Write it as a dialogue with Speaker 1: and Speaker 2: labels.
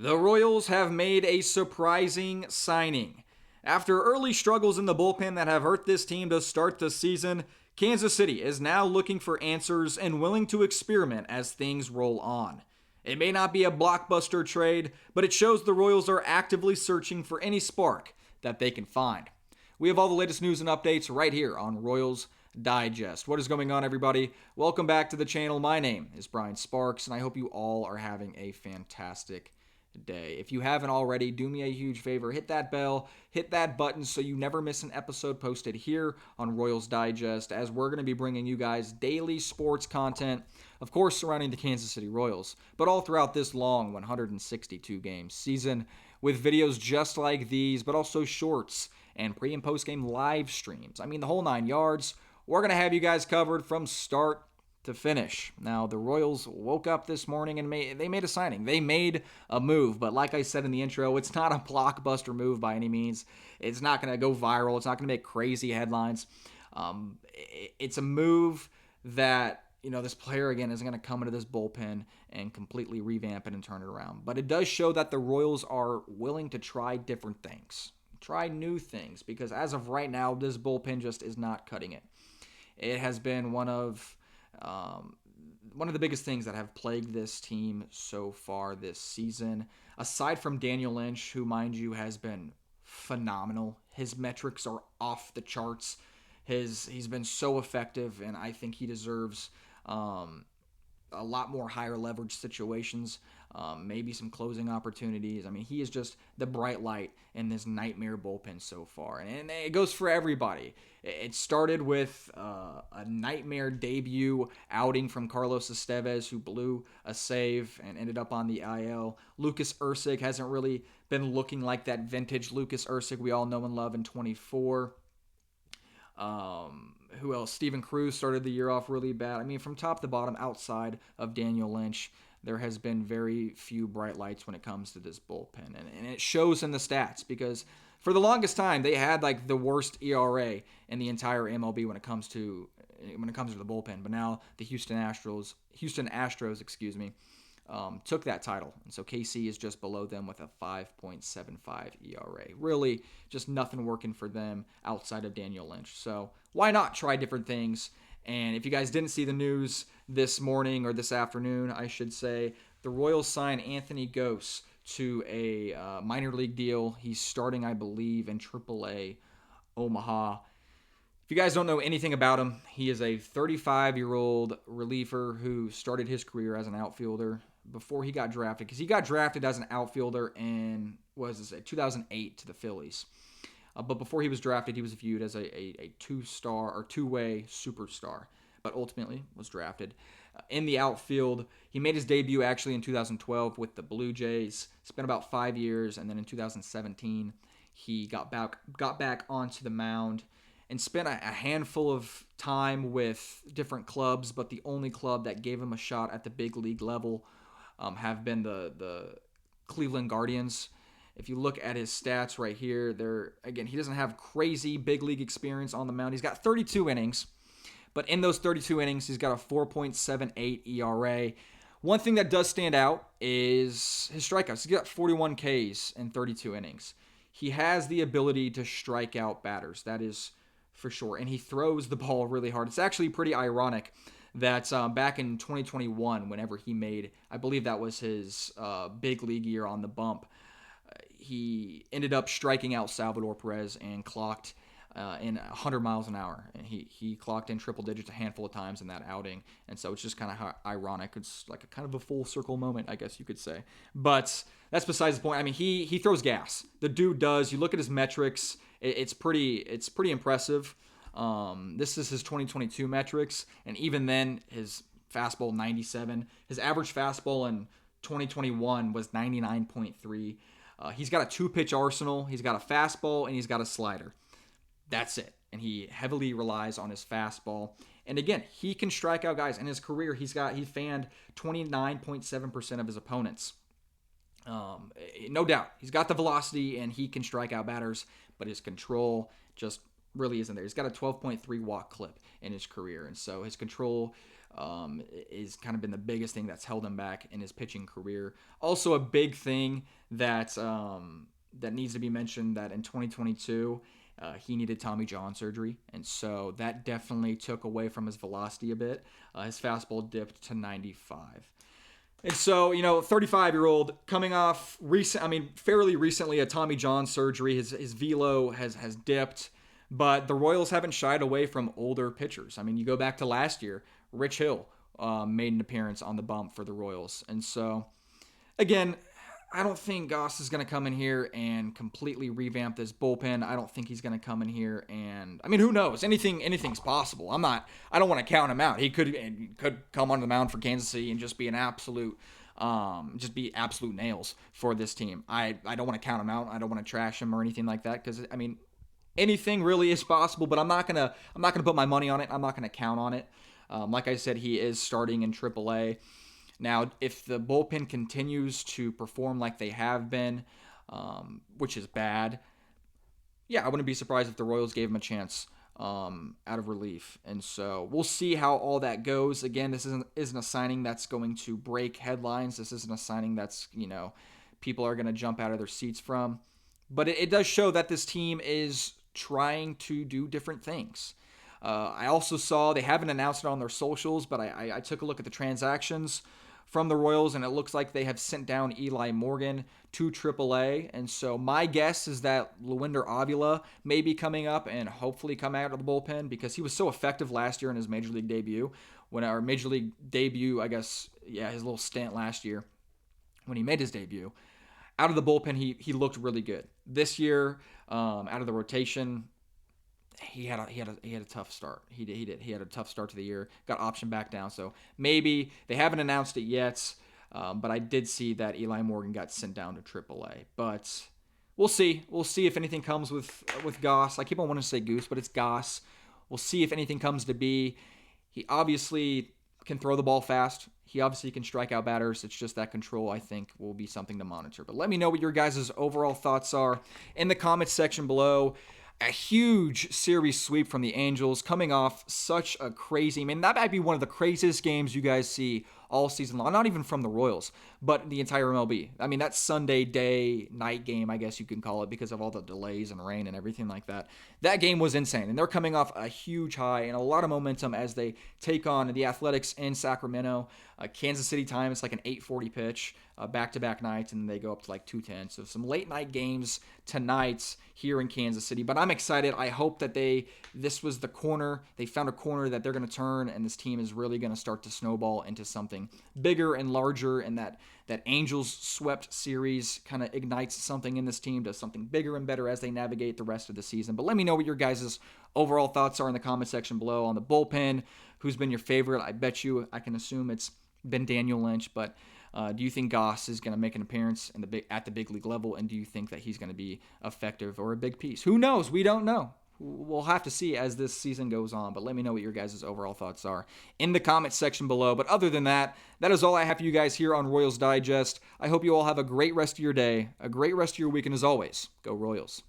Speaker 1: The Royals have made a surprising signing. After early struggles in the bullpen that have hurt this team to start the season, Kansas City is now looking for answers and willing to experiment as things roll on. It may not be a blockbuster trade, but it shows the Royals are actively searching for any spark that they can find. We have all the latest news and updates right here on Royals Digest. What is going on, everybody? Welcome back to the channel. My name is Brian Sparks, and I hope you all are having a fantastic day. If you haven't already, do me a huge favor. Hit that bell, hit that button so you never miss an episode posted here on Royals Digest, as we're going to be bringing you guys daily sports content, of course, surrounding the Kansas City Royals, but all throughout this long 162-game season with videos just like these, but also shorts and pre- and post-game live streams. I mean, the whole 9 yards. We're going to have you guys covered from start to finish. Now, the Royals woke up this morning and they made a signing. They made a move, but like I said in the intro, it's not a blockbuster move by any means. It's not going to go viral. It's not going to make crazy headlines. It's a move that, this player, again, isn't going to come into this bullpen and completely revamp it and turn it around. But it does show that the Royals are willing to try different things, try new things, because as of right now, this bullpen just is not cutting it. It has been one of the biggest things that have plagued this team so far this season. Aside from Daniel Lynch, who, mind you, has been phenomenal. His metrics are off the charts. He's been so effective, and I think he deserves a lot more higher leverage situations, maybe some closing opportunities. I mean, he is just the bright light in this nightmare bullpen so far. And it goes for everybody. It started with a nightmare debut outing from Carlos Estevez, who blew a save and ended up on the IL. Lucas Erceg hasn't really been looking like that vintage Lucas Erceg we all know and love in 24. Who else? Steven Cruz started the year off really bad. I mean, from top to bottom, outside of Daniel Lynch, there has been very few bright lights when it comes to this bullpen. And it shows in the stats, because for the longest time, they had like the worst ERA in the entire MLB when it comes to the bullpen. But now the Houston Astros, took that title. And so KC is just below them with a 5.75 ERA. Really, just nothing working for them outside of Daniel Lynch. So why not try different things? And if you guys didn't see the news this morning, or this afternoon, I should say, the Royals signed Anthony Gose to a minor league deal. He's starting, I believe, in AAA Omaha. If you guys don't know anything about him, he is a 35-year-old reliever who started his career as an outfielder before he got drafted, because he got drafted as an outfielder in 2008 to the Phillies. But before he was drafted, he was viewed as a two-star or two-way superstar, but ultimately was drafted in the outfield. He made his debut actually in 2012 with the Blue Jays, spent about 5 years, and then in 2017 he got back onto the mound and spent a handful of time with different clubs, but the only club that gave him a shot at the big league level have been the Cleveland Guardians. If you look at his stats right here, he doesn't have crazy big league experience on the mound. He's got 32 innings, but in those 32 innings, he's got a 4.78 ERA. One thing that does stand out is his strikeouts. He's got 41 Ks in 32 innings. He has the ability to strike out batters. That is for sure. And he throws the ball really hard. It's actually pretty ironic that back in 2021, whenever he made, I believe that was his big league year on the bump, he ended up striking out Salvador Perez and clocked in 100 miles an hour. And he clocked in triple digits a handful of times in that outing. And so it's just kind of ironic. It's like a kind of a full circle moment, I guess you could say. But that's besides the point. I mean, he throws gas. The dude does. You look at his metrics, it's pretty impressive. This is his 2022 metrics, and even then, his fastball 97. His average fastball in 2021 was 99.3. He's got a 2-pitch arsenal. He's got a fastball and he's got a slider. That's it. And he heavily relies on his fastball. And again, he can strike out guys. In his career, he fanned 29.7% of his opponents. No doubt, he's got the velocity and he can strike out batters, but his control just really isn't there. He's got a 12.3 walk clip in his career, and so his control is kind of been the biggest thing that's held him back in his pitching career. Also, a big thing that that needs to be mentioned, that in 2022 he needed Tommy John surgery, and so that definitely took away from his velocity a bit. His fastball dipped to 95. And so, 35-year-old coming off fairly recently a Tommy John surgery. His velo has dipped, but the Royals haven't shied away from older pitchers. I mean, you go back to last year, Rich Hill made an appearance on the bump for the Royals. And so, again, I don't think Gose is going to come in here and completely revamp this bullpen. I don't think he's going to come in here and, who knows? Anything's possible. I don't want to count him out. He could come onto the mound for Kansas City and just be an absolute nails for this team. I don't want to count him out. I don't want to trash him or anything like that, because anything really is possible, but I'm not going to put my money on it. I'm not going to count on it. Like I said, he is starting in AAA. Now, if the bullpen continues to perform like they have been, which is bad, I wouldn't be surprised if the Royals gave him a chance out of relief. And so we'll see how all that goes. Again, this isn't a signing that's going to break headlines. This isn't a signing that's, people are going to jump out of their seats from. But it does show that this team is trying to do different things. I also saw, they haven't announced it on their socials, but I took a look at the transactions from the Royals, and it looks like they have sent down Eli Morgan to AAA. And so my guess is that Luinder Avila may be coming up and hopefully come out of the bullpen, because he was so effective last year in his Major League debut. His little stint last year when he made his debut. Out of the bullpen, he looked really good. This year, out of the rotation, he had a tough start. He did. He had a tough start to the year. Got optioned back down. So maybe they haven't announced it yet. But I did see that Eli Morgan got sent down to AAA. But we'll see. We'll see if anything comes with Gose. I keep on wanting to say Goose, but it's Gose. We'll see if anything comes to be. He obviously can throw the ball fast. He obviously can strike out batters. It's just that control, I think, will be something to monitor. But let me know what your guys' overall thoughts are in the comments section below. A huge series sweep from the Angels, coming off such a crazy, that might be one of the craziest games you guys see all season long. Not even from the Royals, but the entire MLB. That Sunday night game, I guess you can call it, because of all the delays and rain and everything like that. That game was insane, and they're coming off a huge high and a lot of momentum as they take on the Athletics in Sacramento. Kansas City time, it's like an 8:40 pitch, back-to-back nights, and they go up to like 2:10. So some late-night games tonight here in Kansas City. But I'm excited. I hope that this was the corner. They found a corner that they're going to turn, and this team is really going to start to snowball into something bigger and larger, and that Angels swept series kind of ignites something in this team, does something bigger and better as they navigate the rest of the season. But let me know what your guys' overall thoughts are in the comment section below on the bullpen. Who's been your favorite? I bet you, I can assume it's been Daniel Lynch, but do you think Gose is going to make an appearance at the big league level, and do you think that he's going to be effective or a big piece? Who knows? We don't know. We'll have to see as this season goes on, but let me know what your guys' overall thoughts are in the comment section below. But other than that, that is all I have for you guys here on Royals Digest. I hope you all have a great rest of your day, a great rest of your week, and as always, go Royals.